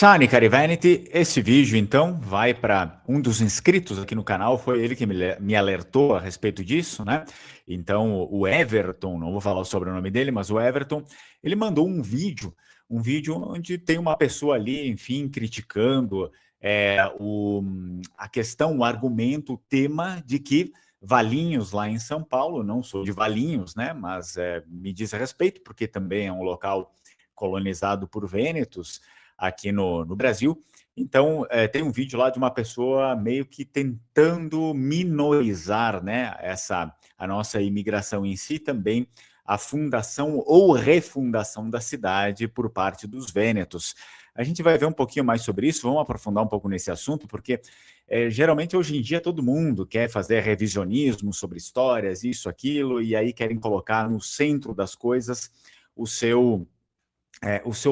Shani Carivanity, esse vídeo então vai para um dos inscritos aqui no canal, foi ele que me alertou a respeito disso, né? Então o Everton, não vou falar o sobrenome dele, mas o Everton, ele mandou um vídeo onde tem uma pessoa ali, enfim, criticando a questão, o argumento, o tema de que Valinhos, lá em São Paulo, não sou de Valinhos, né? Mas me diz a respeito, porque também é um local colonizado por vênetos, aqui no Brasil. Então, tem um vídeo lá de uma pessoa meio que tentando minorizar, né, a nossa imigração em si, também a fundação ou refundação da cidade por parte dos vênetos. A gente vai ver um pouquinho mais sobre isso, vamos aprofundar um pouco nesse assunto, porque geralmente hoje em dia todo mundo quer fazer revisionismo sobre histórias, isso, aquilo, e aí querem colocar no centro das coisas o seu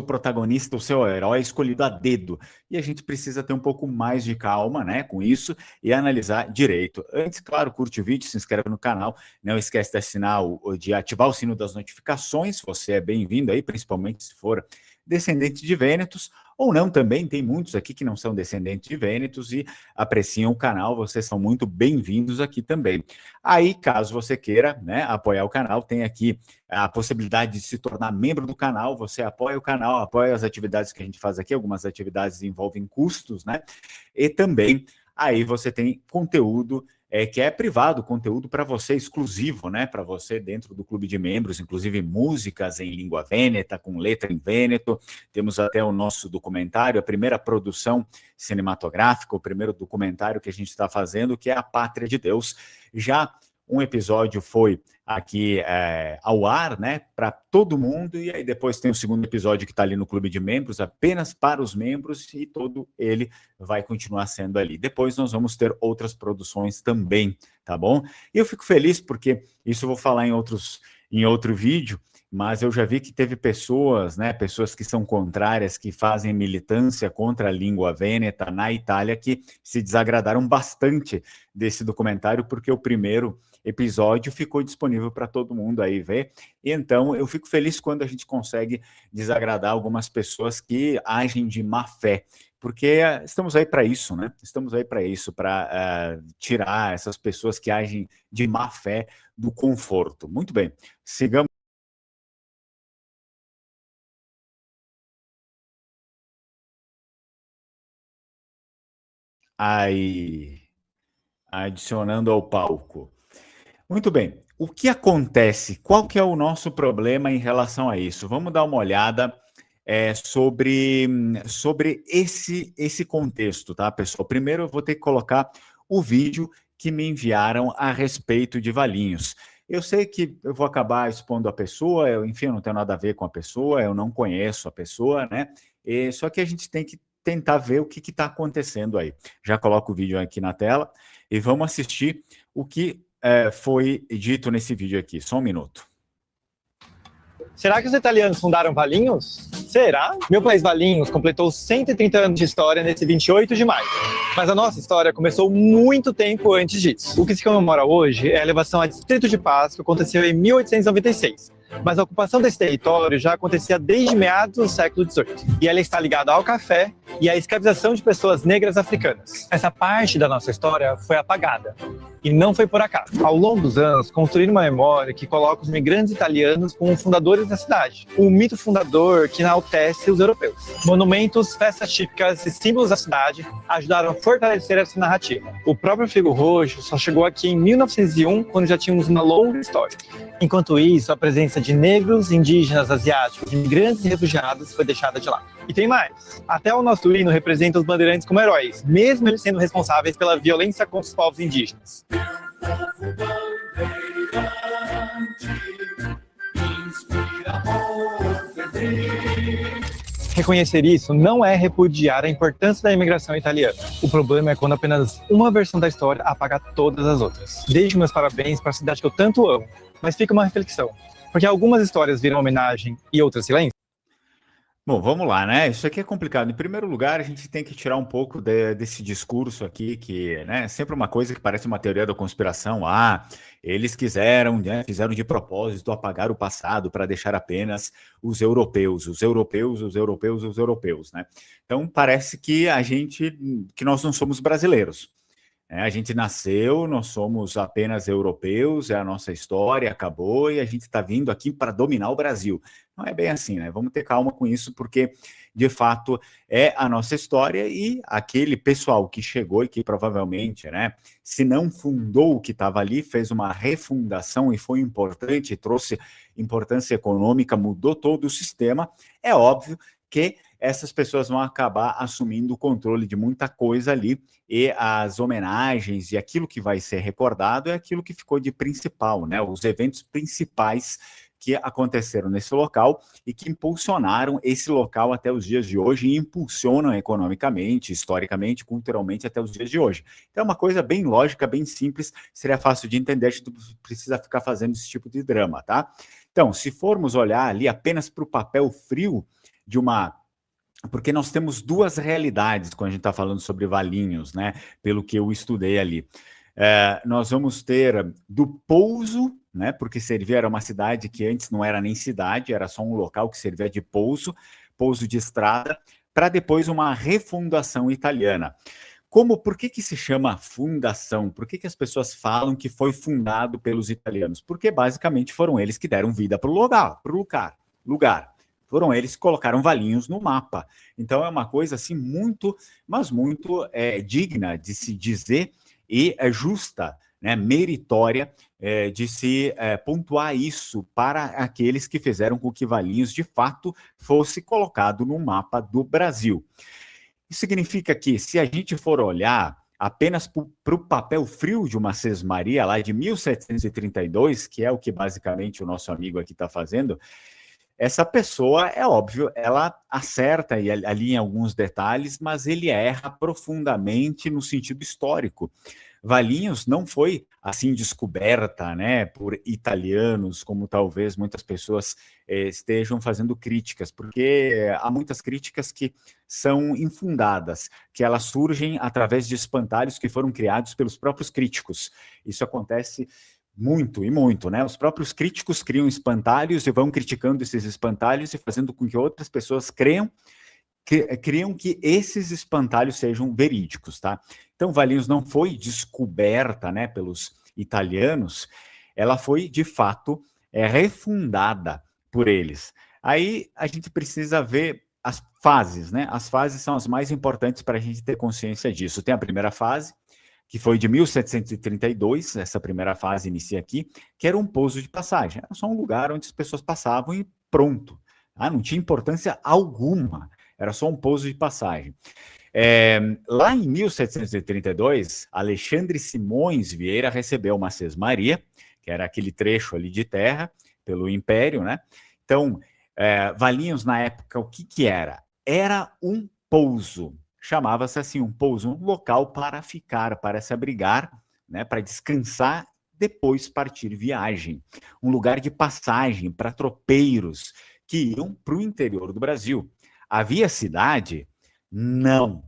protagonista, o seu herói escolhido a dedo. E a gente precisa ter um pouco mais de calma, né, com isso e analisar direito. Antes, claro, curte o vídeo, se inscreve no canal, não esquece de assinar de ativar o sino das notificações, você é bem-vindo aí, principalmente se for descendente de vênetos, ou não também, tem muitos aqui que não são descendentes de vênetos e apreciam o canal, vocês são muito bem-vindos aqui também. Aí, caso você queira, né, apoiar o canal, tem aqui a possibilidade de se tornar membro do canal, você apoia o canal, apoia as atividades que a gente faz aqui, algumas atividades envolvem custos, né, e também aí você tem conteúdo que é privado, conteúdo para você exclusivo, né, para você dentro do clube de membros, inclusive músicas em língua vêneta, com letra em vêneto, temos até o nosso documentário, a primeira produção cinematográfica, o primeiro documentário que a gente está fazendo, que é A Pátria de Deus. Já um episódio foi aqui ao ar, né, para todo mundo, e aí depois tem o segundo episódio que está ali no clube de membros, apenas para os membros, e todo ele vai continuar sendo ali. Depois nós vamos ter outras produções também, tá bom? E eu fico feliz porque, isso eu vou falar em outro vídeo, mas eu já vi que teve pessoas, né, pessoas que são contrárias, que fazem militância contra a língua vêneta na Itália, que se desagradaram bastante desse documentário, porque o primeiro episódio ficou disponível para todo mundo aí ver, e então eu fico feliz quando a gente consegue desagradar algumas pessoas que agem de má fé, porque estamos aí para isso, né? Estamos aí para isso, para tirar essas pessoas que agem de má fé do conforto. Muito bem, sigamos. Aí, adicionando ao palco. Muito bem. O que acontece? Qual que é o nosso problema em relação a isso? Vamos dar uma olhada sobre esse contexto, tá, pessoal? Primeiro eu vou ter que colocar o vídeo que me enviaram a respeito de Valinhos. Eu sei que eu vou acabar expondo a pessoa, enfim, eu não tenho nada a ver com a pessoa, eu não conheço a pessoa, né? Só que a gente tem que tentar ver o que está acontecendo aí. Já coloco o vídeo aqui na tela e vamos assistir o que foi dito nesse vídeo aqui. Só um minuto. Será que os italianos fundaram Valinhos? Será? Meu país Valinhos completou 130 anos de história nesse 28 de maio. Mas a nossa história começou muito tempo antes disso. O que se comemora hoje é a elevação a Distrito de Paz, que aconteceu em 1896. Mas a ocupação desse território já acontecia desde meados do século XVIII. E ela está ligada ao café e à escravização de pessoas negras africanas. Essa parte da nossa história foi apagada. E não foi por acaso. Ao longo dos anos, construíram uma memória que coloca os migrantes italianos como fundadores da cidade. Um mito fundador que enaltece os europeus. Monumentos, festas típicas e símbolos da cidade ajudaram a fortalecer essa narrativa. O próprio Figo Roxo só chegou aqui em 1901, quando já tínhamos uma longa história. Enquanto isso, a presença de negros, indígenas, asiáticos, imigrantes e refugiados foi deixada de lado. E tem mais. Até o nosso hino representa os bandeirantes como heróis, mesmo eles sendo responsáveis pela violência contra os povos indígenas. Reconhecer isso não é repudiar a importância da imigração italiana. O problema é quando apenas uma versão da história apaga todas as outras. Deixo meus parabéns para a cidade que eu tanto amo, mas fica uma reflexão. Porque algumas histórias viram homenagem e outras silêncio. Bom, vamos lá, né? Isso aqui é complicado. Em primeiro lugar, a gente tem que tirar um pouco desse discurso aqui, que, né, é sempre uma coisa que parece uma teoria da conspiração. Ah, eles quiseram, né, fizeram de propósito apagar o passado para deixar apenas os europeus, os europeus, os europeus, os europeus, né? Então, parece que nós não somos brasileiros. A gente nasceu, nós somos apenas europeus, é a nossa história, acabou, e a gente está vindo aqui para dominar o Brasil. Não é bem assim, né? Vamos ter calma com isso, porque, de fato, é a nossa história e aquele pessoal que chegou e que provavelmente, né, se não fundou o que estava ali, fez uma refundação e foi importante, trouxe importância econômica, mudou todo o sistema, é óbvio que essas pessoas vão acabar assumindo o controle de muita coisa ali e as homenagens e aquilo que vai ser recordado é aquilo que ficou de principal, né? Os eventos principais que aconteceram nesse local e que impulsionaram esse local até os dias de hoje e impulsionam economicamente, historicamente, culturalmente até os dias de hoje. Então é uma coisa bem lógica, bem simples, seria fácil de entender, a gente não precisa ficar fazendo esse tipo de drama, tá? Então, se formos olhar ali apenas para o papel frio de uma porque nós temos duas realidades quando a gente está falando sobre Valinhos, né? Pelo que eu estudei ali. Nós vamos ter do pouso, né? Porque Servia era uma cidade que antes não era nem cidade, era só um local que servia de pouso, pouso de estrada, para depois uma refundação italiana. Por que se chama fundação? Por que as pessoas falam que foi fundado pelos italianos? Porque basicamente foram eles que deram vida para o lugar. Foram eles que colocaram Valinhos no mapa. Então é uma coisa assim muito, mas muito digna de se dizer e justa, né, meritória de se pontuar isso para aqueles que fizeram com que Valinhos de fato fosse colocado no mapa do Brasil. Isso significa que se a gente for olhar apenas para o papel frio de uma sesmaria lá de 1732, que é o que basicamente o nosso amigo aqui está fazendo, essa pessoa, é óbvio, ela acerta ali em alguns detalhes, mas ele erra profundamente no sentido histórico. Valinhos não foi assim descoberta, né, por italianos, como talvez muitas pessoas estejam fazendo críticas, porque há muitas críticas que são infundadas, que elas surgem através de espantalhos que foram criados pelos próprios críticos. Isso acontece muito e muito, né? Os próprios críticos criam espantalhos e vão criticando esses espantalhos e fazendo com que outras pessoas criam que esses espantalhos sejam verídicos, tá? Então, Valinhos não foi descoberta, né, pelos italianos, ela foi, de fato, refundada por eles. Aí a gente precisa ver as fases, né? As fases são as mais importantes para a gente ter consciência disso. Tem a primeira fase, que foi de 1732, essa primeira fase inicia aqui, que era um pouso de passagem. Era só um lugar onde as pessoas passavam e pronto. Não tinha importância alguma. Era só um pouso de passagem. Lá em 1732, Alexandre Simões Vieira recebeu uma sesmaria, que era aquele trecho ali de terra, pelo Império, né? Então, Valinhos, na época, o que era? Era um pouso. Chamava-se assim, um pouso, um local para ficar, para se abrigar, né, para descansar, depois partir viagem. Um lugar de passagem para tropeiros que iam para o interior do Brasil. Havia cidade? Não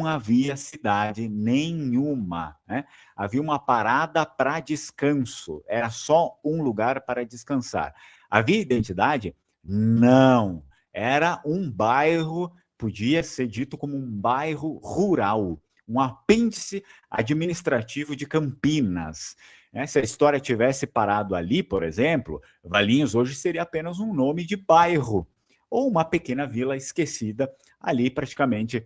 havia cidade nenhuma, né? Havia uma parada para descanso, era só um lugar para descansar. Havia identidade? Não, era um bairro, podia ser dito como um bairro rural, um apêndice administrativo de Campinas. Se a história tivesse parado ali, por exemplo, Valinhos hoje seria apenas um nome de bairro, ou uma pequena vila esquecida ali praticamente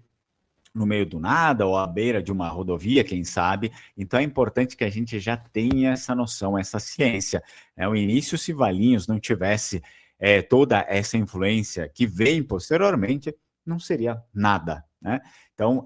no meio do nada, ou à beira de uma rodovia, quem sabe. Então é importante que a gente já tenha essa noção, essa ciência. O início, se Valinhos não tivesse toda essa influência que vem posteriormente, não seria nada, né? Então,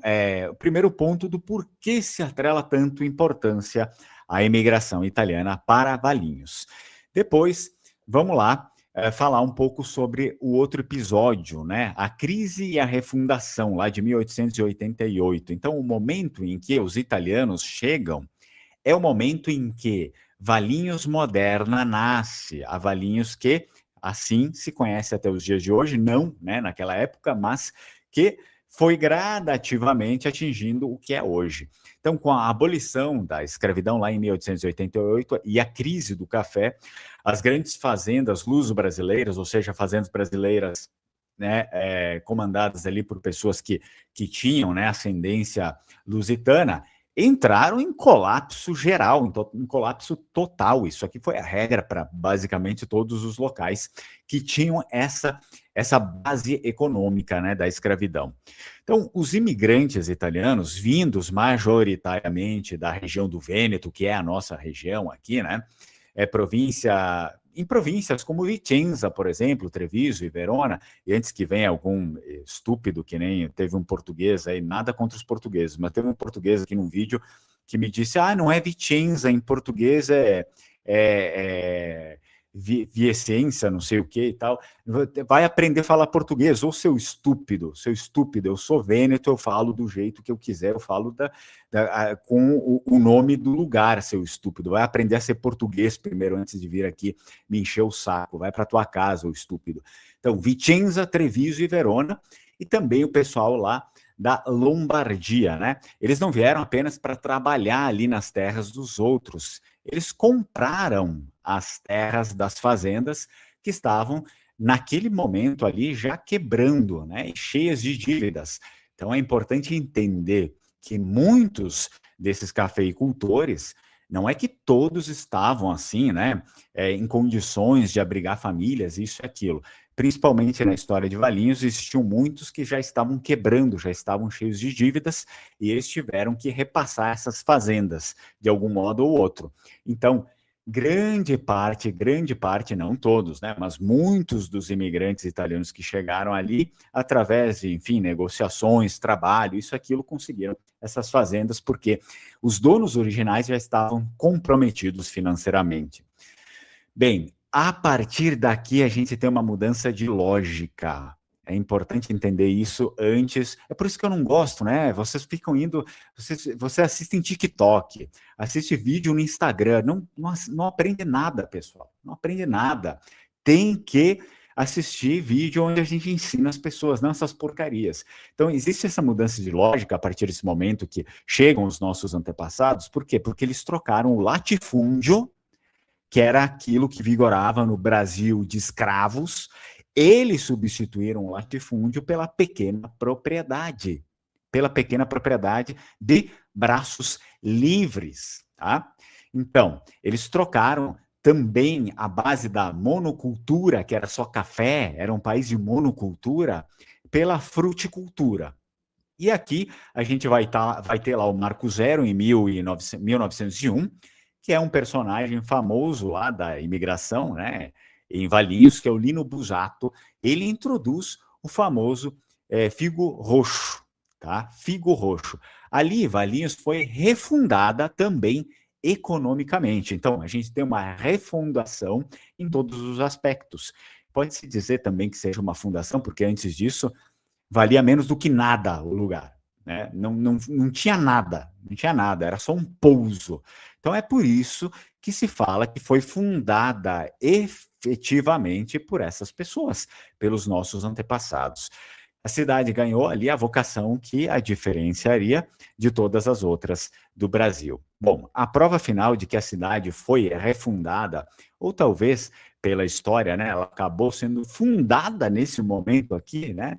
o primeiro ponto do porquê se atrela tanto importância à imigração italiana para Valinhos. Depois, vamos lá, falar um pouco sobre o outro episódio, né? A crise e a refundação, lá de 1888. Então, o momento em que os italianos chegam é o momento em que Valinhos moderna nasce, a Valinhos que assim se conhece até os dias de hoje, não, né, naquela época, mas que foi gradativamente atingindo o que é hoje. Então, com a abolição da escravidão lá em 1888 e a crise do café, as grandes fazendas luso-brasileiras, ou seja, fazendas brasileiras, né, comandadas ali por pessoas que tinham, né, ascendência lusitana, entraram em colapso geral, em colapso total. Isso aqui foi a regra para basicamente todos os locais que tinham essa base econômica, né, da escravidão. Então, os imigrantes italianos, vindos majoritariamente da região do Vêneto, que é a nossa região aqui, né, em províncias como Vicenza, por exemplo, Treviso e Verona, e antes que venha algum estúpido, que nem teve um português aí, nada contra os portugueses, mas teve um português aqui num vídeo que me disse, não é Vicenza, em português Vicenza, não sei o que e tal, vai aprender a falar português, ou seu estúpido, eu sou vêneto, eu falo do jeito que eu quiser, eu falo com o nome do lugar, seu estúpido, vai aprender a ser português primeiro, antes de vir aqui me encher o saco, vai para tua casa, o estúpido. Então, Vicenza, Treviso e Verona, e também o pessoal lá da Lombardia, né? Eles não vieram apenas para trabalhar ali nas terras dos outros, eles compraram as terras das fazendas que estavam, naquele momento ali, já quebrando, né, cheias de dívidas. Então, é importante entender que muitos desses cafeicultores, não é que todos estavam assim, né, em condições de abrigar famílias, isso e aquilo. Principalmente na história de Valinhos, existiam muitos que já estavam quebrando, já estavam cheios de dívidas, e eles tiveram que repassar essas fazendas, de algum modo ou outro. Então, grande parte, não todos, né, mas muitos dos imigrantes italianos que chegaram ali, através de, enfim, negociações, trabalho, isso, aquilo, conseguiram essas fazendas, porque os donos originais já estavam comprometidos financeiramente. Bem, a partir daqui a gente tem uma mudança de lógica. É importante entender isso antes. É por isso que eu não gosto, né? Vocês ficam indo, você assistem TikTok, assiste vídeo no Instagram, não aprende nada, pessoal. Não aprende nada. Tem que assistir vídeo onde a gente ensina as pessoas, não essas porcarias. Então, existe essa mudança de lógica a partir desse momento que chegam os nossos antepassados. Por quê? Porque eles trocaram o latifúndio, que era aquilo que vigorava no Brasil de escravos, eles substituíram o latifúndio pela pequena propriedade de braços livres, tá? Então, eles trocaram também a base da monocultura, que era só café, era um país de monocultura, pela fruticultura. E aqui a gente vai ter lá o Marco Zero, em 1901, que é um personagem famoso lá da imigração, né, em Valinhos, que é o Lino Busato. Ele introduz o famoso figo roxo, tá? Figo roxo. Ali, Valinhos foi refundada também economicamente. Então, a gente tem uma refundação em todos os aspectos. Pode-se dizer também que seja uma fundação, porque antes disso valia menos do que nada o lugar, né? Não tinha nada, era só um pouso. Então, é por isso que se fala que foi fundada efetivamente por essas pessoas, pelos nossos antepassados. A cidade ganhou ali a vocação que a diferenciaria de todas as outras do Brasil. Bom, a prova final de que a cidade foi refundada, ou talvez pela história, né, ela acabou sendo fundada nesse momento aqui, né,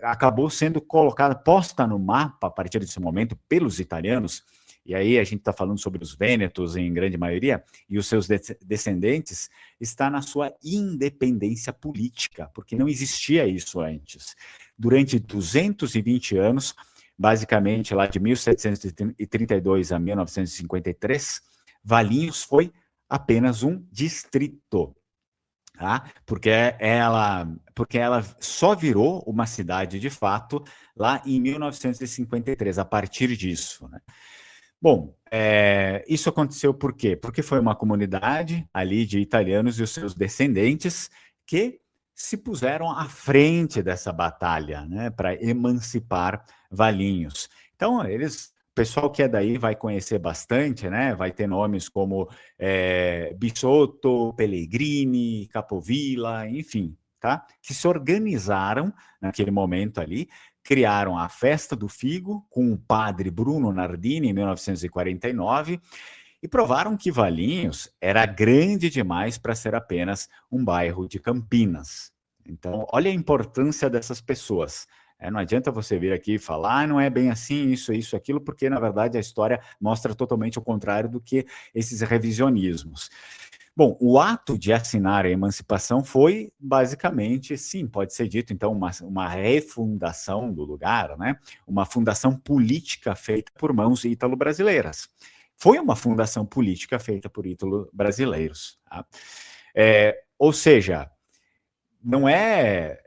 acabou sendo colocada, posta no mapa a partir desse momento pelos italianos, e aí a gente está falando sobre os vênetos em grande maioria, e os seus descendentes, está na sua independência política, porque não existia isso antes. Durante 220 anos, basicamente lá de 1732 a 1953, Valinhos foi apenas um distrito. Tá? Porque ela só virou uma cidade de fato lá em 1953, a partir disso, né? Bom, isso aconteceu por quê? Porque foi uma comunidade ali de italianos e os seus descendentes que se puseram à frente dessa batalha, né, para emancipar Valinhos. Então, eles pessoal que é daí vai conhecer bastante, né? Vai ter nomes como Bisotto, Pellegrini, Capovilla, enfim, tá? Que se organizaram naquele momento ali, criaram a Festa do Figo com o padre Bruno Nardini em 1949 e provaram que Valinhos era grande demais para ser apenas um bairro de Campinas. Então, olha a importância dessas pessoas. Não adianta você vir aqui e falar, não é bem assim, isso, aquilo, porque, na verdade, a história mostra totalmente o contrário do que esses revisionismos. Bom, o ato de assinar a emancipação foi, basicamente, sim, pode ser dito, então, uma refundação do lugar, né? Uma fundação política feita por mãos ítalo-brasileiras. Foi uma fundação política feita por ítalo-brasileiros. Tá? Ou seja, não é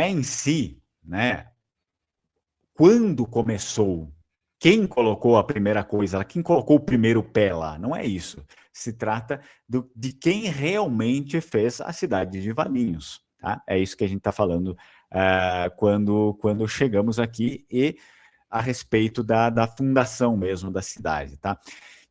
em si, né? Quando começou, quem colocou a primeira coisa, quem colocou o primeiro pé lá, não é isso. Se trata de quem realmente fez a cidade de Valinhos. Tá? É isso que a gente está falando quando chegamos aqui e a respeito da fundação mesmo da cidade. Tá?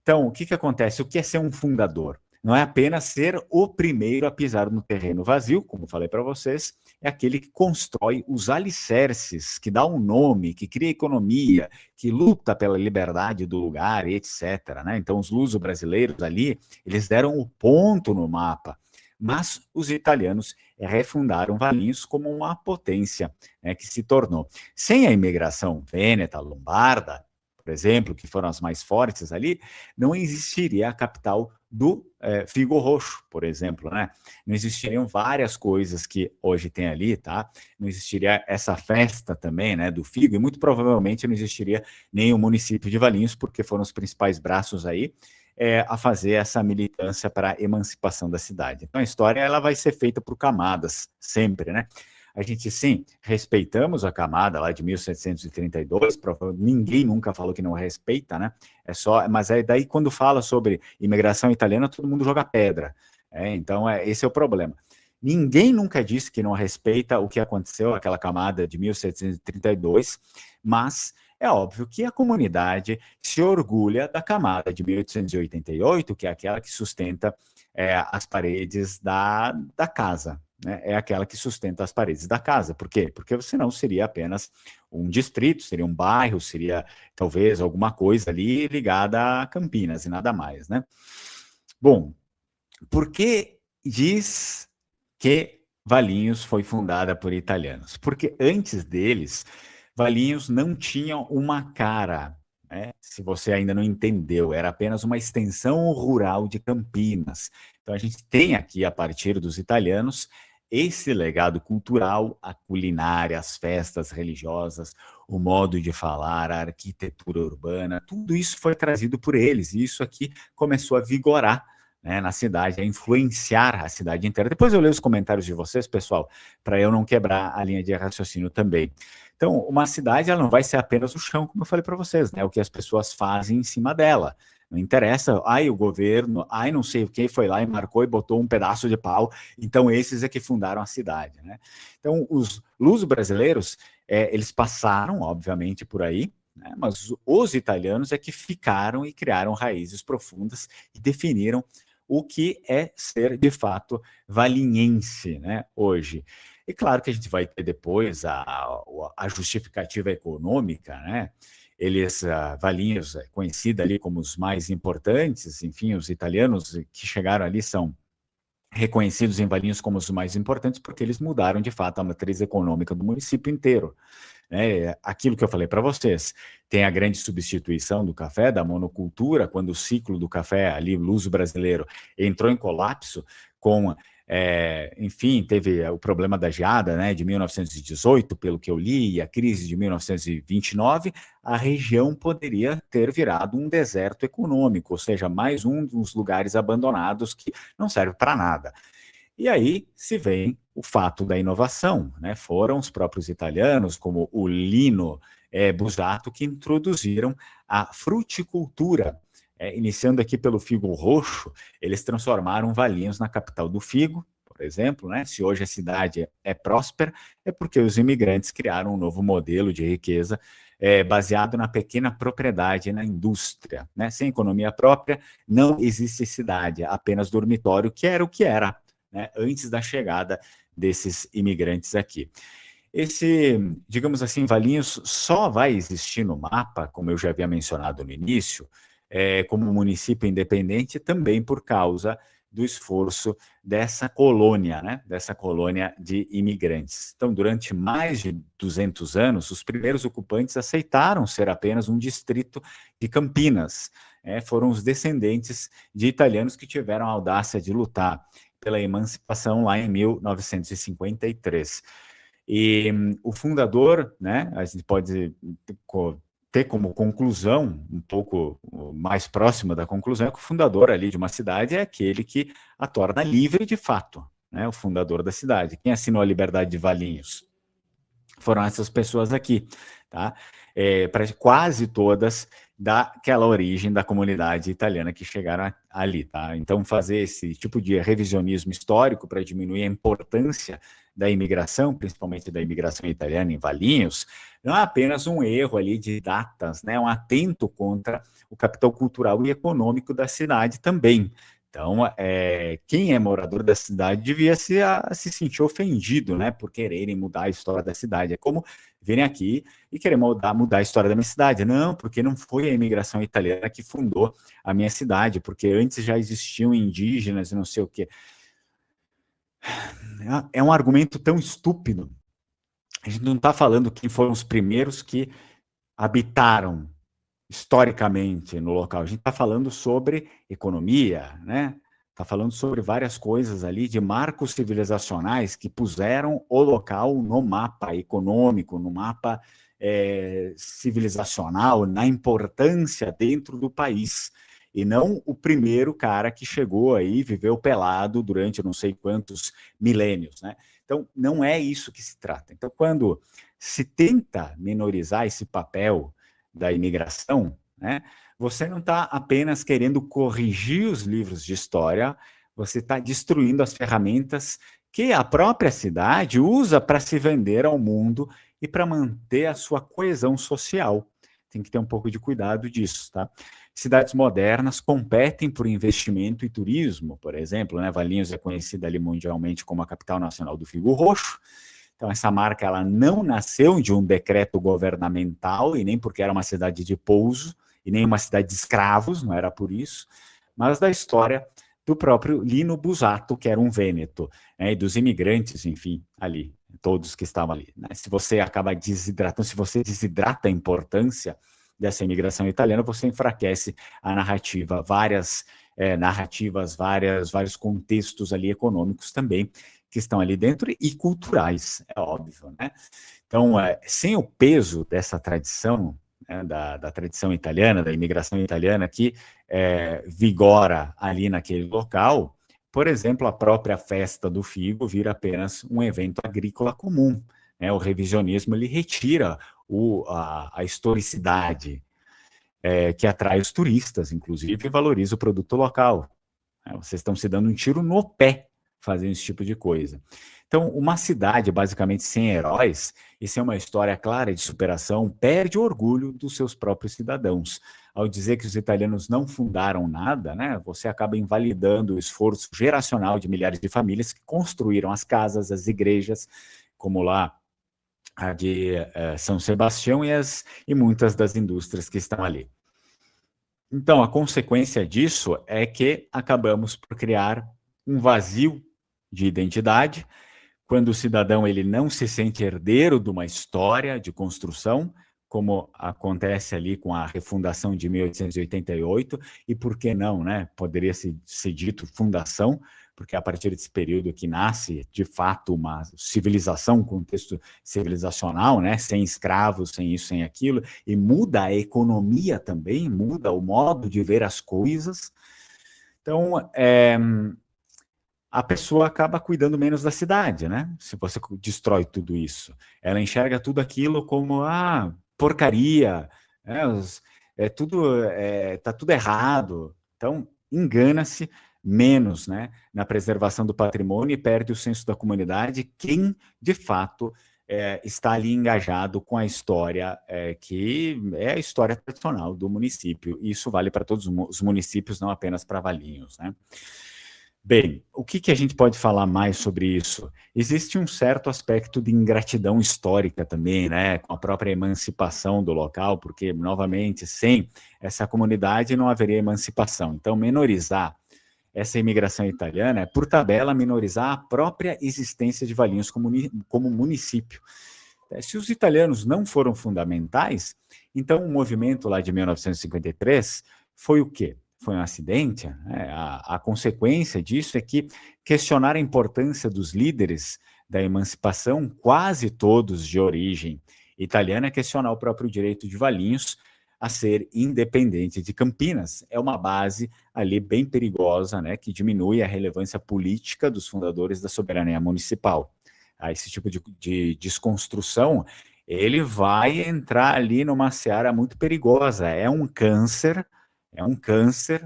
Então, o que acontece? O que é ser um fundador? Não é apenas ser o primeiro a pisar no terreno vazio, como falei para vocês, é aquele que constrói os alicerces, que dá um nome, que cria economia, que luta pela liberdade do lugar, etc. Né? Então, os luso-brasileiros ali, eles deram o ponto no mapa, mas os italianos refundaram Valinhos como uma potência, né, que se tornou. Sem a imigração vêneta, lombarda, por exemplo, que foram as mais fortes ali, não existiria a capital do Figo Roxo, por exemplo, né? Não existiriam várias coisas que hoje tem ali, tá? Não existiria essa festa também, né, do Figo, e muito provavelmente não existiria nem o município de Valinhos, porque foram os principais braços aí a fazer essa militância para a emancipação da cidade. Então a história ela vai ser feita por camadas, sempre, né? A gente, sim, respeitamos a camada lá de 1732, ninguém nunca falou que não respeita, né? Mas daí quando fala sobre imigração italiana, todo mundo joga pedra. Então, esse é o problema. Ninguém nunca disse que não respeita o que aconteceu, aquela camada de 1732, mas é óbvio que a comunidade se orgulha da camada de 1888, que é aquela que sustenta as paredes da casa. Né, é aquela que sustenta as paredes da casa. Por quê? Porque senão seria apenas um distrito, seria um bairro, seria talvez alguma coisa ali ligada a Campinas e nada mais, né? Bom, por que diz que Valinhos foi fundada por italianos? Porque antes deles, Valinhos não tinha uma cara. Se você ainda não entendeu, era apenas uma extensão rural de Campinas. Então a gente tem aqui, a partir dos italianos, esse legado cultural, a culinária, as festas religiosas, o modo de falar, a arquitetura urbana, tudo isso foi trazido por eles, e isso aqui começou a vigorar, né, na cidade, a influenciar a cidade inteira. Depois eu leio os comentários de vocês, pessoal, para eu não quebrar a linha de raciocínio também. Então, uma cidade ela não vai ser apenas o chão, como eu falei para vocês, né? O que as pessoas fazem em cima dela. Não interessa, o governo, não sei o que, foi lá e marcou e botou um pedaço de pau, então esses é que fundaram a cidade, né? Então, os luso-brasileiros, eles passaram, obviamente, por aí, né? Mas os italianos é que ficaram e criaram raízes profundas e definiram o que é ser, de fato, valinhense, né, hoje. E claro que a gente vai ter depois a justificativa econômica, né? Valinhos é conhecida ali como os mais importantes, enfim, os italianos que chegaram ali são reconhecidos em Valinhos como os mais importantes porque eles mudaram, de fato, a matriz econômica do município inteiro. Aquilo que eu falei para vocês, tem a grande substituição do café, da monocultura, quando o ciclo do café ali, luso-brasileiro, entrou em colapso com... enfim, teve o problema da geada, né, de 1918, pelo que eu li, e a crise de 1929, a região poderia ter virado um deserto econômico, ou seja, mais um dos lugares abandonados que não serve para nada. E aí se vem o fato da inovação, né? Foram os próprios italianos, como o Lino Busato, que introduziram a fruticultura. Iniciando aqui pelo Figo Roxo, eles transformaram Valinhos na capital do figo, por exemplo, né? Se hoje a cidade é próspera, é porque os imigrantes criaram um novo modelo de riqueza baseado na pequena propriedade, na indústria, né? Sem economia própria, não existe cidade, apenas dormitório, que era o que era, né? Antes da chegada desses imigrantes aqui. Esse, digamos assim, Valinhos só vai existir no mapa, como eu já havia mencionado no início, como município independente, também por causa do esforço dessa colônia, né? Dessa colônia de imigrantes. Então, durante mais de 200 anos, os primeiros ocupantes aceitaram ser apenas um distrito de Campinas. Foram os descendentes de italianos que tiveram a audácia de lutar pela emancipação lá em 1953. E o fundador, né, a gente pode ter como conclusão, um pouco mais próxima da conclusão, é que o fundador ali de uma cidade é aquele que a torna livre de fato, né, o fundador da cidade. Quem assinou a Liberdade de Valinhos? Foram essas pessoas aqui, tá? Para quase todas daquela origem da comunidade italiana que chegaram ali, tá? Então, fazer esse tipo de revisionismo histórico para diminuir a importância da imigração, principalmente da imigração italiana em Valinhos, não é apenas um erro ali de datas, né? Um atento contra o capital cultural e econômico da cidade também. Então, quem é morador da cidade devia se sentir ofendido, né, por quererem mudar a história da cidade. É como virem aqui e querer mudar a história da minha cidade. Não, porque não foi a imigração italiana que fundou a minha cidade, porque antes já existiam indígenas e não sei o quê. É um argumento tão estúpido. A gente não está falando quem foram os primeiros que habitaram historicamente no local. A gente está falando sobre economia, né? Está falando sobre várias coisas ali de marcos civilizacionais que puseram o local no mapa econômico, no mapa civilizacional, na importância dentro do país. E não o primeiro cara que chegou aí, viveu pelado durante não sei quantos milênios, né? Então, não é isso que se trata. Então, quando se tenta minorizar esse papel da imigração, né, você não está apenas querendo corrigir os livros de história, você está destruindo as ferramentas que a própria cidade usa para se vender ao mundo e para manter a sua coesão social. Tem que ter um pouco de cuidado disso, tá? Cidades modernas competem por investimento e turismo, por exemplo, né? Valinhos é conhecida ali mundialmente como a capital nacional do figo roxo. Então, essa marca ela não nasceu de um decreto governamental e nem porque era uma cidade de pouso e nem uma cidade de escravos, não era por isso, mas da história do próprio Lino Busato, que era um vêneto, né, e dos imigrantes, enfim, ali, todos que estavam ali, né? Se você acaba desidratando, se você desidrata a importância dessa imigração italiana, você enfraquece a narrativa, várias narrativas, vários contextos ali econômicos também, que estão ali dentro, e culturais, é óbvio, né? Então, sem o peso dessa tradição, né, da tradição italiana, da imigração italiana que vigora ali naquele local, por exemplo, a própria festa do figo vira apenas um evento agrícola comum, né? O revisionismo, ele retira a historicidade que atrai os turistas, inclusive, e valoriza o produto local. Vocês estão se dando um tiro no pé fazendo esse tipo de coisa. Então, uma cidade basicamente sem heróis, e sem uma história clara de superação, perde o orgulho dos seus próprios cidadãos. Ao dizer que os italianos não fundaram nada, né, você acaba invalidando o esforço geracional de milhares de famílias que construíram as casas, as igrejas, como lá a de São Sebastião e muitas das indústrias que estão ali. Então, a consequência disso é que acabamos por criar um vazio de identidade, quando o cidadão ele não se sente herdeiro de uma história de construção, como acontece ali com a refundação de 1888, e por que não, né? Poderia ser dito fundação, porque é a partir desse período que nasce, de fato, uma civilização, um contexto civilizacional, né? Sem escravos, sem isso, sem aquilo, e muda a economia também, muda o modo de ver as coisas. Então, a pessoa acaba cuidando menos da cidade, né? Se você destrói tudo isso. Ela enxerga tudo aquilo como, porcaria, tá tudo errado. Então, engana-se menos, né, na preservação do patrimônio e perde o senso da comunidade, quem, de fato, está ali engajado com a história, que é a história tradicional do município. E isso vale para todos os municípios, não apenas para Valinhos, né? Bem, o que a gente pode falar mais sobre isso? Existe um certo aspecto de ingratidão histórica também, né, com a própria emancipação do local, porque, novamente, sem essa comunidade não haveria emancipação. Então, menorizar essa imigração italiana é, por tabela, minorizar a própria existência de Valinhos como município. Se os italianos não foram fundamentais, então o movimento lá de 1953 foi o quê? Foi um acidente? A consequência disso é que questionar a importância dos líderes da emancipação, quase todos de origem italiana, é questionar o próprio direito de Valinhos a ser independente de Campinas. É uma base ali bem perigosa, né, que diminui a relevância política dos fundadores da soberania municipal. Esse tipo de desconstrução, ele vai entrar ali numa seara muito perigosa. É um câncer,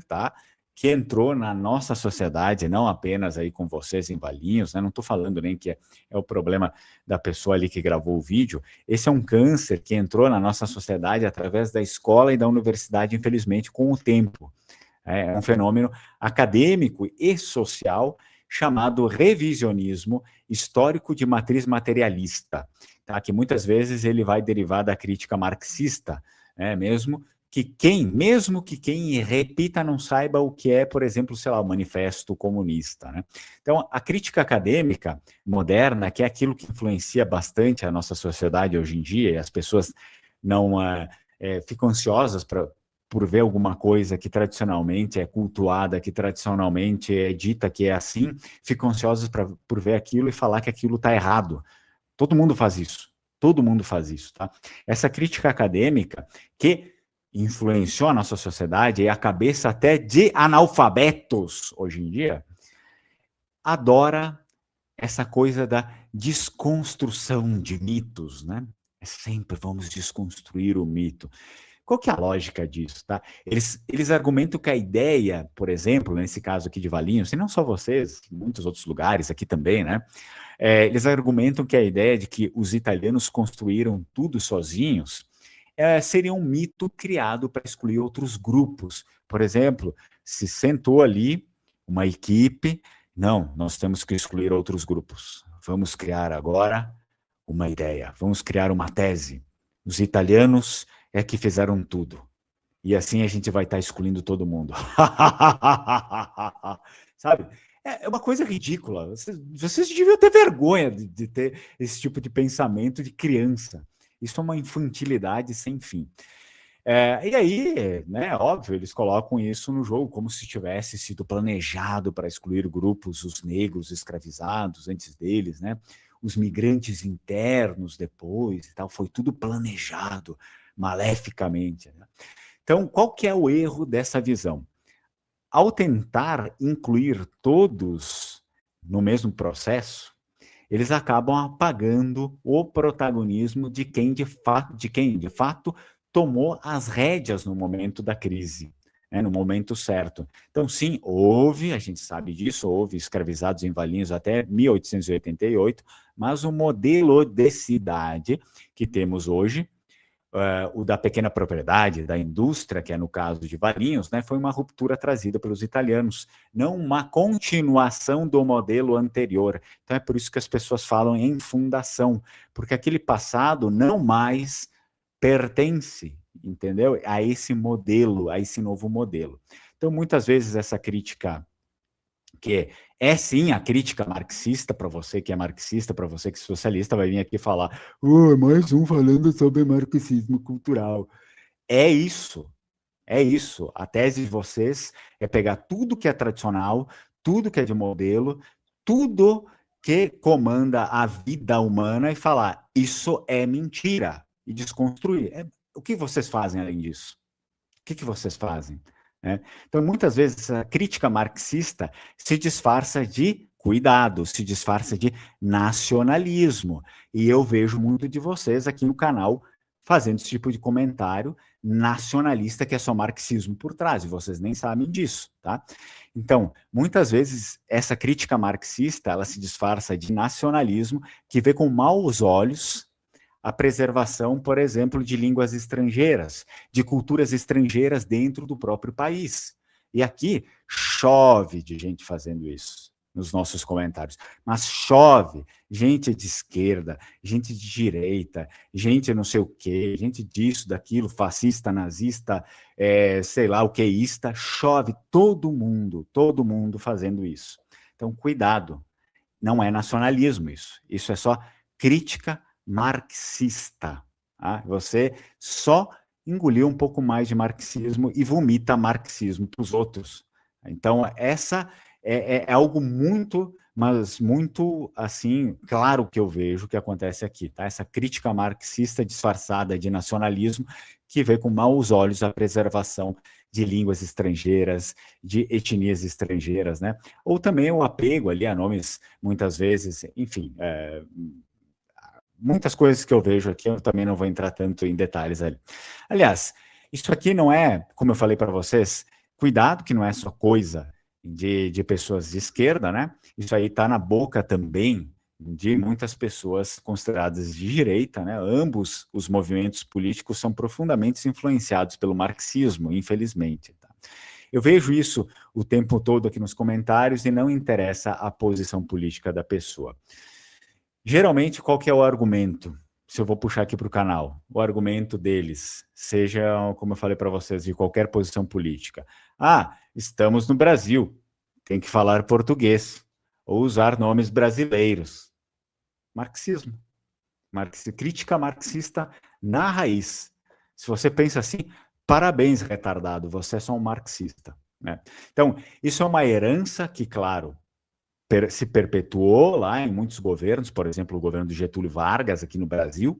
tá? Que entrou na nossa sociedade, não apenas aí com vocês em Valinhos, né? Não estou falando nem que é o problema da pessoa ali que gravou o vídeo. Esse é um câncer que entrou na nossa sociedade através da escola e da universidade, infelizmente, com o tempo. É um fenômeno acadêmico e social chamado revisionismo histórico de matriz materialista, tá? Que muitas vezes ele vai derivar da crítica marxista, né? Mesmo que quem repita não saiba o que é, por exemplo, sei lá, o Manifesto Comunista, né? Então, a crítica acadêmica moderna, que é aquilo que influencia bastante a nossa sociedade hoje em dia, e as pessoas não ficam ansiosas por ver alguma coisa que tradicionalmente é cultuada, que tradicionalmente é dita que é assim, ficam ansiosas por ver aquilo e falar que aquilo está errado. Todo mundo faz isso. Todo mundo faz isso, tá? Essa crítica acadêmica que influenciou a nossa sociedade e a cabeça até de analfabetos hoje em dia, adora essa coisa da desconstrução de mitos, né? Sempre vamos desconstruir o mito. Qual que é a lógica disso, tá? Eles argumentam que a ideia, por exemplo, nesse caso aqui de Valinhos, e não só vocês, em muitos outros lugares aqui também, né? Eles argumentam que a ideia de que os italianos construíram tudo sozinhos seria um mito criado para excluir outros grupos. Por exemplo, se sentou ali uma equipe, não, nós temos que excluir outros grupos. Vamos criar agora uma ideia, vamos criar uma tese. Os italianos é que fizeram tudo. E assim a gente vai estar excluindo todo mundo. Sabe? É uma coisa ridícula. Vocês deviam ter vergonha de ter esse tipo de pensamento de criança. Isso é uma infantilidade sem fim. E aí, né, óbvio, eles colocam isso no jogo como se tivesse sido planejado para excluir grupos, os negros escravizados antes deles, né? Os migrantes internos depois e tal, foi tudo planejado maleficamente, né? Então, qual que é o erro dessa visão? Ao tentar incluir todos no mesmo processo, eles acabam apagando o protagonismo de quem de fato tomou as rédeas no momento da crise, né, no momento certo. Então, sim, a gente sabe disso, houve escravizados em Valinhos até 1888, mas o modelo de cidade que temos hoje, o da pequena propriedade, da indústria, que é no caso de Valinhos, né, foi uma ruptura trazida pelos italianos, não uma continuação do modelo anterior. Então é por isso que as pessoas falam em fundação, porque aquele passado não mais pertence, entendeu? A esse modelo, a esse novo modelo. Então muitas vezes essa crítica, que é sim a crítica marxista, para você que é marxista, para você que é socialista, vai vir aqui falar, mais um falando sobre marxismo cultural. É isso. A tese de vocês é pegar tudo que é tradicional, tudo que é de modelo, tudo que comanda a vida humana e falar, isso é mentira, e desconstruir. O que vocês fazem além disso? O que vocês fazem? Então, muitas vezes, a crítica marxista se disfarça de cuidado, se disfarça de nacionalismo. E eu vejo muito de vocês aqui no canal fazendo esse tipo de comentário nacionalista que é só marxismo por trás, e vocês nem sabem disso, tá? Então, muitas vezes, essa crítica marxista, ela se disfarça de nacionalismo, que vê com maus olhos a preservação, por exemplo, de línguas estrangeiras, de culturas estrangeiras dentro do próprio país. E aqui chove de gente fazendo isso nos nossos comentários, mas chove gente de esquerda, gente de direita, gente não sei o quê, gente disso, daquilo, fascista, nazista, sei lá o queísta, chove todo mundo fazendo isso. Então, cuidado, não é nacionalismo isso é só crítica marxista. Tá? Você só engoliu um pouco mais de marxismo e vomita marxismo para os outros. Então, essa é algo muito, mas muito, assim, claro que eu vejo que acontece aqui, tá? Essa crítica marxista disfarçada de nacionalismo que vê com maus olhos a preservação de línguas estrangeiras, de etnias estrangeiras, né? Ou também o apego ali a nomes, muitas vezes, enfim, muitas coisas que eu vejo aqui, eu também não vou entrar tanto em detalhes ali. Aliás, isso aqui não é, como eu falei para vocês, cuidado que não é só coisa de pessoas de esquerda, né? Isso aí está na boca também de muitas pessoas consideradas de direita, né? Ambos os movimentos políticos são profundamente influenciados pelo marxismo, infelizmente. Tá? Eu vejo isso o tempo todo aqui nos comentários e não interessa a posição política da pessoa. Geralmente, qual que é o argumento? Se eu vou puxar aqui para o canal, o argumento deles, seja, como eu falei para vocês, de qualquer posição política. Ah, estamos no Brasil, tem que falar português, ou usar nomes brasileiros. Marxismo. Crítica marxista na raiz. Se você pensa assim, parabéns, retardado, você é só um marxista. Né? Então, isso é uma herança que, claro, se perpetuou lá em muitos governos, por exemplo, o governo de Getúlio Vargas aqui no Brasil,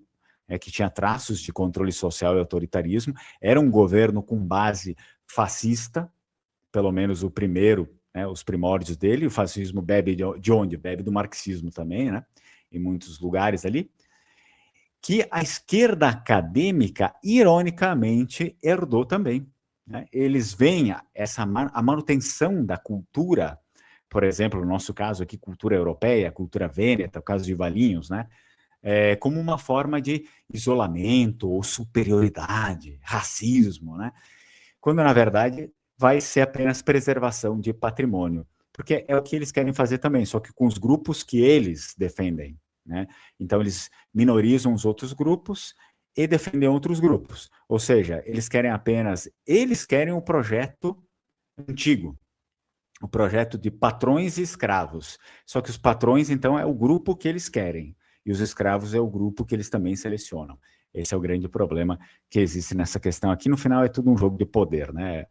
que tinha traços de controle social e autoritarismo, era um governo com base fascista, pelo menos o primeiro, né, os primórdios dele, o fascismo bebe de onde? Bebe do marxismo também, né, em muitos lugares ali, que a esquerda acadêmica, ironicamente, herdou também. Né? Eles veem a manutenção da cultura, por exemplo, no nosso caso aqui, cultura europeia, cultura vêneta, o caso de Valinhos, né? Como uma forma de isolamento ou superioridade, racismo, né? Quando, na verdade, vai ser apenas preservação de patrimônio, porque é o que eles querem fazer também, só que com os grupos que eles defendem, né? Então, eles minorizam os outros grupos e defendem outros grupos, ou seja, eles querem um projeto antigo, o projeto de patrões e escravos. Só que os patrões, então, é o grupo que eles querem, e os escravos é o grupo que eles também selecionam. Esse é o grande problema que existe nessa questão. Aqui, no final, é tudo um jogo de poder, né?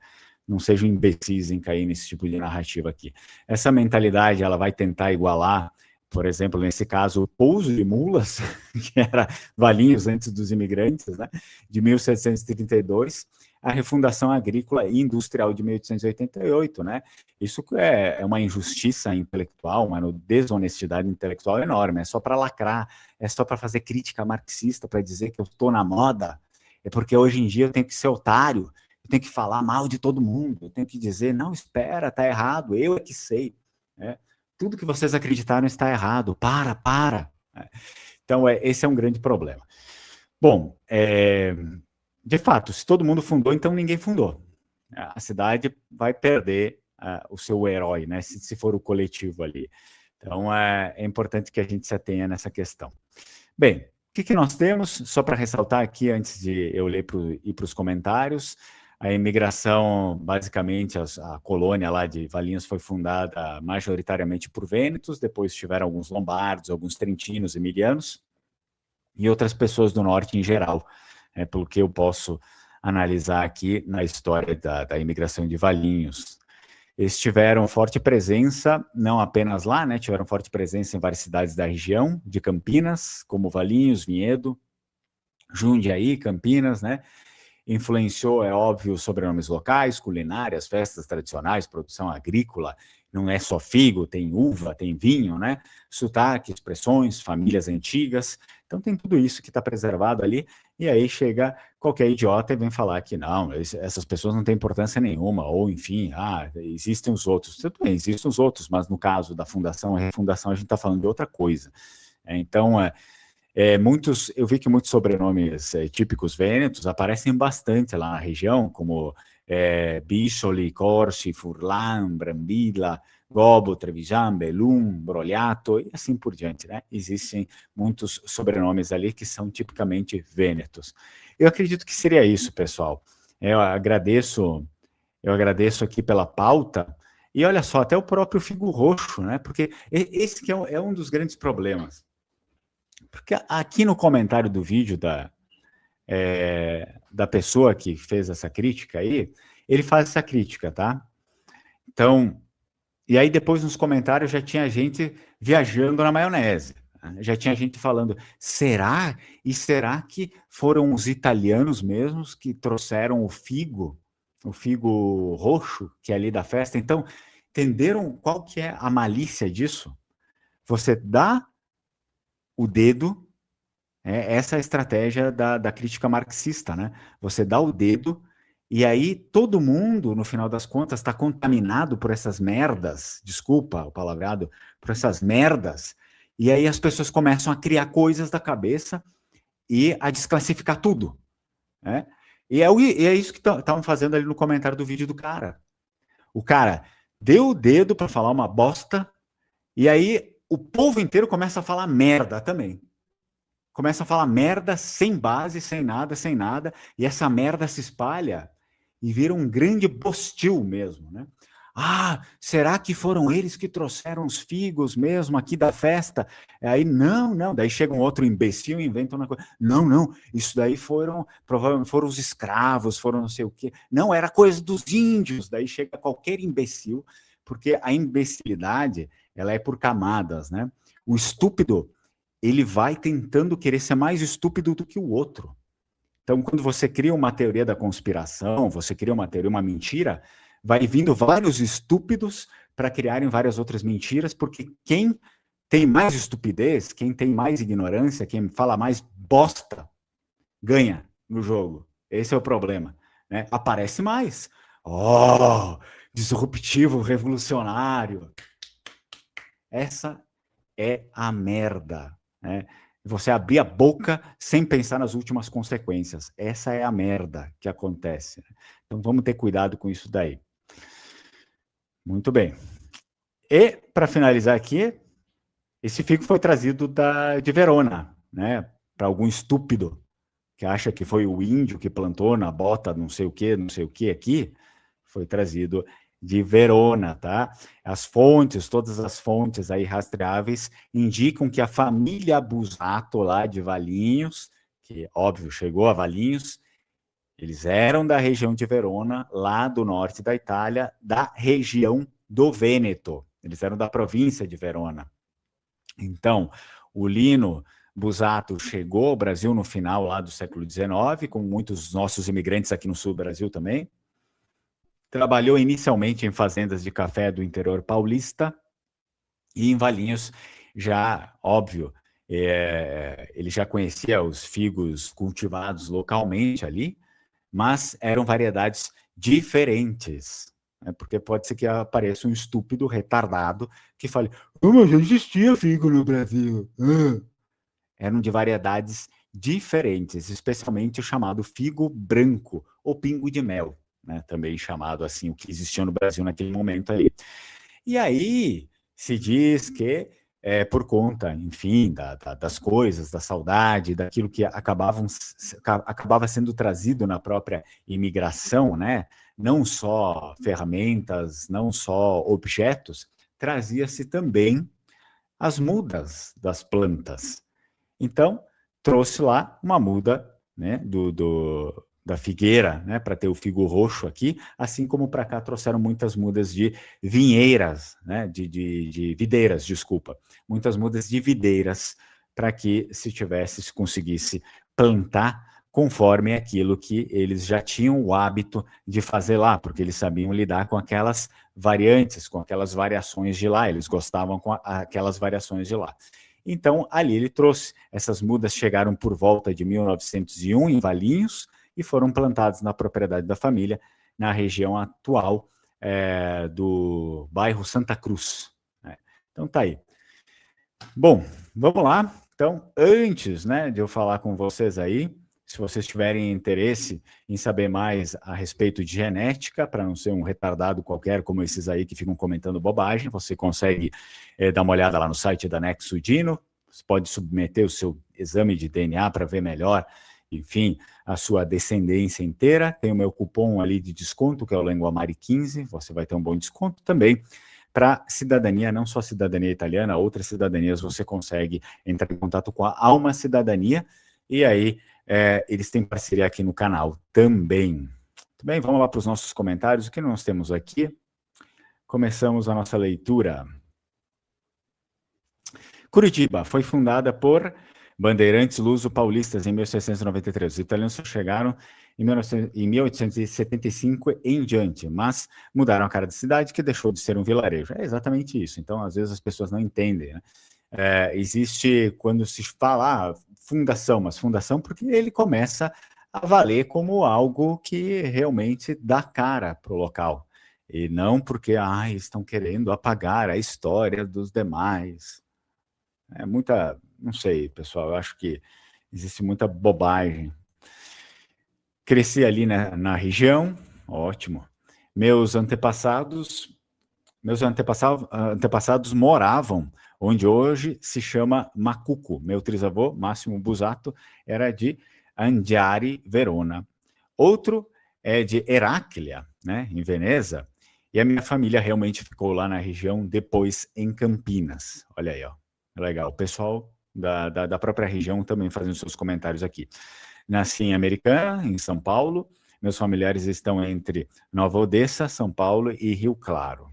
Não sejam imbecis em cair nesse tipo de narrativa aqui. Essa mentalidade, ela vai tentar igualar, por exemplo, nesse caso, o pouso de mulas, que era Valinhos antes dos imigrantes, né? De 1732, a refundação agrícola e industrial de 1888, né? Isso é uma injustiça intelectual, uma desonestidade intelectual enorme, é só para lacrar, é só para fazer crítica marxista, para dizer que eu estou na moda, é porque hoje em dia eu tenho que ser otário, eu tenho que falar mal de todo mundo, eu tenho que dizer, não, espera, tá errado, eu é que sei, né? Tudo que vocês acreditaram está errado, para. Então, esse é um grande problema. Bom, de fato, se todo mundo fundou, então ninguém fundou. A cidade vai perder o seu herói, né? Se for o coletivo ali. Então, é importante que a gente se atenha nessa questão. Bem, o que nós temos? Só para ressaltar aqui, antes de eu ler ir para os comentários, a imigração, basicamente, a colônia lá de Valinhos foi fundada majoritariamente por vênetos, depois tiveram alguns lombardos, alguns trentinos, emilianos, e outras pessoas do norte em geral, pelo que eu posso analisar aqui na história da imigração de Valinhos. Eles tiveram forte presença, não apenas lá, né, tiveram forte presença em várias cidades da região, de Campinas, como Valinhos, Vinhedo, Jundiaí, Campinas, né, influenciou, é óbvio, sobrenomes locais, culinárias, festas tradicionais, produção agrícola não é só figo, tem uva, tem vinho, né? Sotaque, expressões, famílias antigas. Então tem tudo isso que está preservado ali. E aí chega qualquer idiota e vem falar que não, essas pessoas não têm importância nenhuma, ou enfim, existem os outros. Tudo bem, existem os outros, mas no caso da fundação e refundação, a gente está falando de outra coisa. Então, eu vi que muitos sobrenomes típicos vênetos aparecem bastante lá na região, como Biscoli, Corsi, Furlan, Brambilla, Gobo, Trevisan, Belum, Brogliato e assim por diante, né? Existem muitos sobrenomes ali que são tipicamente vênetos. Eu acredito que seria isso, pessoal. Eu agradeço aqui pela pauta. E olha só, até o próprio figo roxo, né? Porque esse que é um dos grandes problemas. Porque aqui no comentário do vídeo da pessoa que fez essa crítica aí, ele faz essa crítica, tá? Então, e aí depois nos comentários já tinha gente viajando na maionese. Já tinha gente falando, será? E será que foram os italianos mesmos que trouxeram o figo roxo, que é ali da festa? Então, entenderam qual que é a malícia disso? Você dá o dedo, essa é a estratégia da crítica marxista, né? Você dá o dedo e aí todo mundo, no final das contas, está contaminado por essas merdas, desculpa o palavreado, por essas merdas, e aí as pessoas começam a criar coisas da cabeça e a desclassificar tudo, né? E é isso que estavam fazendo ali no comentário do vídeo do cara. O cara deu o dedo para falar uma bosta, e aí o povo inteiro começa a falar merda também. Começa a falar merda sem base, sem nada, e essa merda se espalha e vira um grande postil mesmo, né? Será que foram eles que trouxeram os figos mesmo aqui da festa? Aí, não, daí chega um outro imbecil e inventa uma coisa. Não, isso daí provavelmente foram os escravos, foram não sei o quê. Não, era coisa dos índios. Daí chega qualquer imbecil, porque a imbecilidade, ela é por camadas, né? O estúpido, ele vai tentando querer ser mais estúpido do que o outro. Então, quando você cria uma teoria da conspiração, você cria uma teoria, uma mentira, vai vindo vários estúpidos para criarem várias outras mentiras, porque quem tem mais estupidez, quem tem mais ignorância, quem fala mais bosta, ganha no jogo. Esse é o problema, né? Aparece mais. Disruptivo, revolucionário. Essa é a merda, né? Você abrir a boca sem pensar nas últimas consequências. Essa é a merda que acontece. Então vamos ter cuidado com isso daí. Muito bem. E, para finalizar aqui, esse figo foi trazido de Verona, né? Para algum estúpido que acha que foi o índio que plantou na bota não sei o que aqui, foi trazido de Verona, tá? Todas as fontes aí rastreáveis indicam que a família Busato lá de Valinhos, que óbvio chegou a Valinhos, eles eram da região de Verona, lá do norte da Itália, da região do Vêneto. Eles eram da província de Verona. Então, o Lino Busato chegou ao Brasil no final lá do século XIX, como muitos nossos imigrantes aqui no sul do Brasil também. Trabalhou inicialmente em fazendas de café do interior paulista e em Valinhos, já, óbvio, ele já conhecia os figos cultivados localmente ali, mas eram variedades diferentes, né? Porque pode ser que apareça um estúpido retardado que fale, mas já existia figo no Brasil. Eram de variedades diferentes, especialmente o chamado figo branco, ou pingo de mel, né? Também chamado assim, o que existia no Brasil naquele momento aí. E aí se diz que por conta, enfim, das coisas, da saudade, daquilo que acabava sendo trazido na própria imigração, né? Não só ferramentas, não só objetos, trazia-se também as mudas das plantas. Então, trouxe lá uma muda, né, da figueira, né, para ter o figo roxo aqui, assim como para cá trouxeram muitas mudas de vinheiras, né, de videiras, desculpa, muitas mudas de videiras, para que se conseguisse plantar conforme aquilo que eles já tinham o hábito de fazer lá, porque eles sabiam lidar com aquelas variantes, com aquelas variações de lá, eles gostavam com aquelas variações de lá. Então, ali ele trouxe, essas mudas chegaram por volta de 1901 em Valinhos e foram plantadas na propriedade da família, na região atual do bairro Santa Cruz. Então tá aí. Bom, vamos lá. Então, antes, né, de eu falar com vocês aí, se vocês tiverem interesse em saber mais a respeito de genética, para não ser um retardado qualquer, como esses aí que ficam comentando bobagem, você consegue dar uma olhada lá no site da NexoDino, você pode submeter o seu exame de DNA para ver melhor, enfim, a sua descendência inteira. Tem o meu cupom ali de desconto, que é o LenguaMari15, você vai ter um bom desconto também. Para cidadania, não só cidadania italiana, outras cidadanias você consegue entrar em contato com a Alma Cidadania, e aí eles têm parceria aqui no canal também. Muito bem, vamos lá para os nossos comentários. O que nós temos aqui? Começamos a nossa leitura. Curitiba foi fundada por bandeirantes luso-paulistas em 1693. Os italianos só chegaram em 1875 em diante, mas mudaram a cara da cidade, que deixou de ser um vilarejo. É exatamente isso. Então, às vezes, as pessoas não entendem, né? Existe, quando se fala fundação, mas fundação porque ele começa a valer como algo que realmente dá cara para o local, e não porque estão querendo apagar a história dos demais. É muita, não sei, pessoal, eu acho que existe muita bobagem. Cresci ali na região, ótimo. Meus antepassados moravam onde hoje se chama Macuco. Meu trisavô, Máximo Busato, era de Andiari, Verona. Outro é de Heráclea, né, em Veneza, e a minha família realmente ficou lá na região, depois em Campinas. Olha aí, ó, legal. O pessoal da própria região também fazendo seus comentários aqui. Nasci em Americana, em São Paulo. Meus familiares estão entre Nova Odessa, São Paulo e Rio Claro.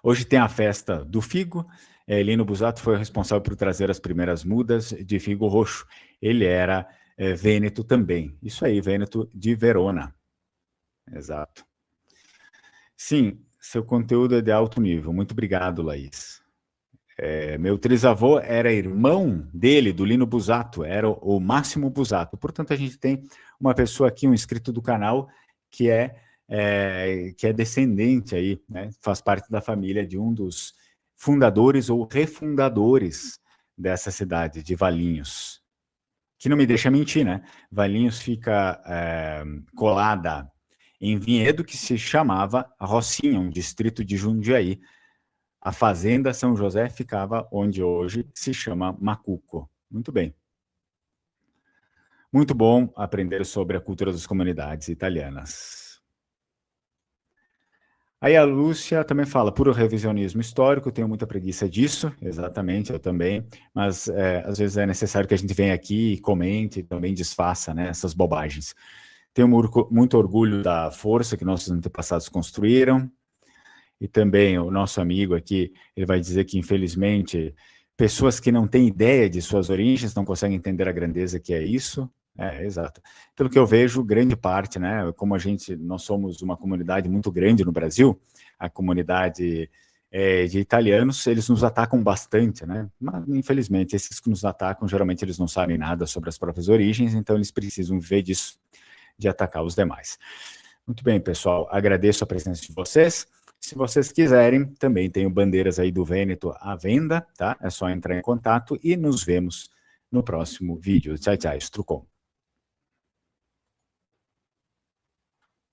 Hoje tem a festa do figo. Lino Busato foi o responsável por trazer as primeiras mudas de figo roxo. Ele era vêneto também. Isso aí, vêneto de Verona. Exato. Sim, seu conteúdo é de alto nível. Muito obrigado, Laís. Meu trisavô era irmão dele, do Lino Busato, era o Máximo Busato. Portanto, a gente tem uma pessoa aqui, um inscrito do canal, que é descendente aí, né, faz parte da família de um dos fundadores ou refundadores dessa cidade de Valinhos. Que não me deixa mentir, né? Valinhos fica colada em Vinhedo, que se chamava Rocinha, um distrito de Jundiaí. A fazenda São José ficava onde hoje se chama Macuco. Muito bem. Muito bom aprender sobre a cultura das comunidades italianas. Aí a Lúcia também fala, puro revisionismo histórico, tenho muita preguiça disso, exatamente, eu também, mas às vezes é necessário que a gente venha aqui e comente e também desfaça, né, essas bobagens. Tenho muito orgulho da força que nossos antepassados construíram, e também o nosso amigo aqui, ele vai dizer que, infelizmente, pessoas que não têm ideia de suas origens não conseguem entender a grandeza que é isso. Exato. Pelo que eu vejo, grande parte, né, como nós somos uma comunidade muito grande no Brasil, a comunidade de italianos, eles nos atacam bastante, né, mas infelizmente esses que nos atacam, geralmente eles não sabem nada sobre as próprias origens, então eles precisam ver disso, de atacar os demais. Muito bem, pessoal, agradeço a presença de vocês. Se vocês quiserem, também tenho bandeiras aí do Vêneto à venda, tá? É só entrar em contato e nos vemos no próximo vídeo. Tchau, tchau, Strucon.